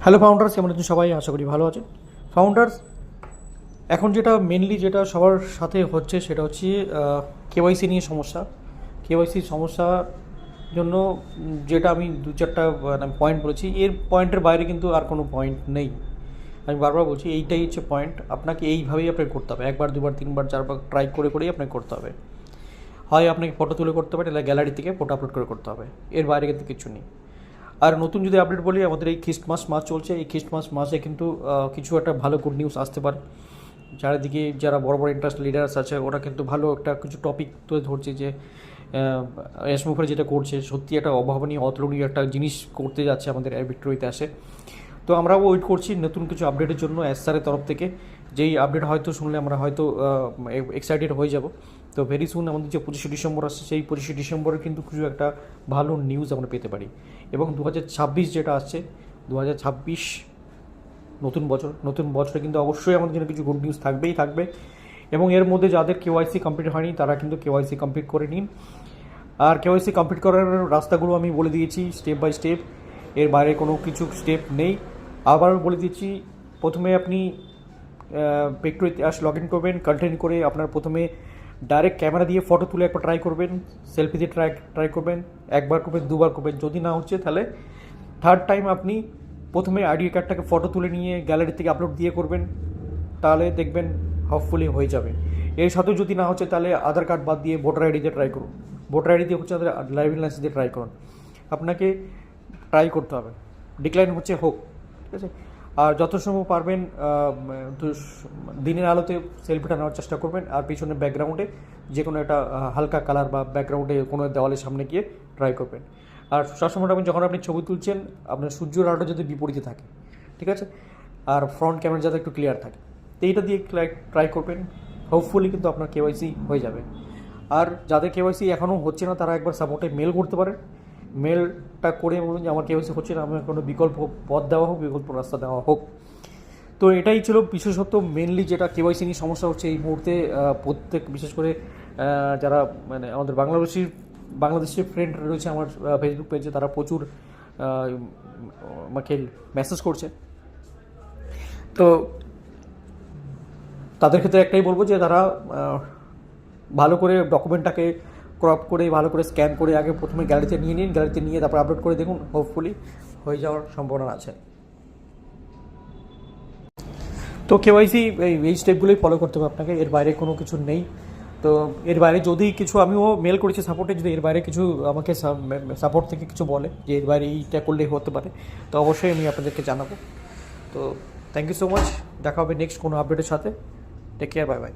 Hello founders, কেমন আছেন সবাই? আশা করি ভালো আছেন। ফাউন্ডার্স, এখন যেটা মেনলি যেটা সবার সাথে হচ্ছে সেটা হচ্ছে কেওয়াইসি নিয়ে সমস্যা। কেওয়াইসির সমস্যার জন্য যেটা আমি দু চারটা পয়েন্ট বলেছি, এর পয়েন্টের বাইরে কিন্তু আর কোনো পয়েন্ট নেই। আমি বারবার বলছি এইটাই হচ্ছে পয়েন্ট। আপনাকে এইভাবেই আপনাকে করতে হবে, একবার দুবার তিনবার চারবার ট্রাই করে করেই আপনাকে করতে হবে। হয় আপনাকে ফটো তুলে করতে হবে, তাহলে গ্যালারি থেকে ফটো আপলোড করে করতে হবে, এর বাইরে কিন্তু কিছু নেই। আর নতুন যদি আপডেট বলি, আমাদের এই খ্রিস্টমাস মাস চলছে, এই খ্রিস্টমাস মাসে কিন্তু কিছু একটা ভালো গুড নিউজ আসতে পারে। চারিদিকে যারা বড় বড় ইন্ডাস্ট্রি লিডার্স আছে ওরা কিন্তু ভালো একটা কিছু টপিক তুলে ধরছে যে এসমুফারে যেটা করছে সত্যি একটা অভাবনীয় অতুলনীয় একটা জিনিস করতে যাচ্ছে আমাদের ভিক্টোরিয়াতে আসে। তো আমরাও ওয়েট করছি নতুন কিছু আপডেটের জন্য স্যারের তরফ থেকে। যেই আপডেট হয়তো শুনলে আমরা হয়তো এক্সাইটেড হয়ে যাব। তো ভেরি সুন আমাদের যে 25শে ডিসেম্বর আসছে, সেই 25শে ডিসেম্বরে কিন্তু কিছু একটা ভালো নিউজ আমরা পেতে পারি। এবং 2026 যেটা আসছে, 2026 নতুন বছরে কিন্তু অবশ্যই আমাদের জন্য কিছু গুড নিউজ থাকবেই থাকবে। এবং এর মধ্যে যাদের কেওয়াইসি কমপ্লিট হয়নি তারা কিন্তু কেওয়াইসি কমপ্লিট করে নিন। আর কেওয়াইসি কমপ্লিট করার রাস্তাগুলো আমি বলে দিয়েছি স্টেপ বাই স্টেপ, এর বাইরে কোনো কিছু স্টেপ নেই। আবার বলে দিচ্ছি, প্রথমে আপনি ভিক্টোরিয়াতে লগ ইন করবেন, কন্টেন্ট করে আপনার প্রথমে ডাইরেক্ট ক্যামেরা দিয়ে ফটো তুলে একবার ট্রাই করবেন, সেলফি দিয়ে ট্রাই করবেন, একবার করবেন, দুবার করবেন। যদি না হচ্ছে তাহলে থার্ড টাইম আপনি প্রথমে আইডি কার্ডটাকে ফটো তুলে নিয়ে গ্যালারি থেকে আপলোড দিয়ে করবেন, তাহলে দেখবেন হোপফুলি হয়ে যাবে। এর সাথেও যদি না হচ্ছে তাহলে আধার কার্ড বাদ দিয়ে ভোটার আইডি দিয়ে ট্রাই করুন। ভোটার আইডি দিয়ে হচ্ছে ড্রাইভিং লাইসেন্স দিয়ে ট্রাই করুন। আপনাকে ট্রাই করতে হবে, ডিক্লাইন হচ্ছে হোক, ঠিক আছে। আর যত সময় পারবেন দিনের আলোতে সেলফিটা নেওয়ার চেষ্টা করবেন, আর পিছনে ব্যাকগ্রাউন্ডে যে কোনো একটা হালকা কালার বা ব্যাকগ্রাউন্ডে কোনো দেওয়ালের সামনে গিয়ে ট্রাই করবেন। আর সবসময় যখন আপনি ছবি তুলছেন আপনার সূর্যের আলোটা যদি বিপরীতে থাকে, ঠিক আছে, আর ফ্রন্ট ক্যামেরা যাতে একটু ক্লিয়ার থাকে, তো এইটা দিয়ে ট্রাই করবেন। হোপফুলি কিন্তু আপনার কেওয়াইসি হয়ে যাবে। আর যাদের কেওয়াইসি এখনও হচ্ছে না তারা একবার সাপোর্টে মেল করতে পারেন। মেলটা করে বলুন যে আমার কেওয়াইসি হচ্ছে না, আমার কোনো বিকল্প পথ দেওয়া হোক, বিকল্প রাস্তা দেওয়া হোক। তো এটাই ছিল বিশেষত মেনলি যেটা কেওয়াইসি নিয়ে সমস্যা হচ্ছে এই মুহূর্তে। প্রত্যেক বিশেষ করে যারা আমাদের বাংলাদেশের ফ্রেন্ড রয়েছে আমার ফেসবুক পেজে, তারা প্রচুর আমাকে মেসেজ করছে। তো তাদের ক্ষেত্রে একটাই বলবো যে তারা ভালো করে ডকুমেন্টটাকে ক্রপ করে ভালো করে স্ক্যান করে আগে প্রথমে গ্যালারিতে নিয়ে নিন, গ্যালারিতে নিয়ে তারপর আপলোড করে দেখুন, হোপফুলি হয়ে যাওয়ার সম্ভাবনা আছে। তো কেওয়াইসি এই স্টেপগুলোই ফলো করতে হবে আপনাকে, এর বাইরে কোনো কিছু নেই। তো এর বাইরে যদি কিছু, আমিও মেল করেছি সাপোর্টে, যদি এর বাইরে কিছু আমাকে সাপোর্ট থেকে কিছু বলে যে এর বাইরে এইটা করলে হতে পারে, তো অবশ্যই আমি আপনাদেরকে জানাবো। তো থ্যাংক ইউ সো মাচ, দেখা হবে নেক্সট কোনো আপডেটের সাথে। Take care, bye by.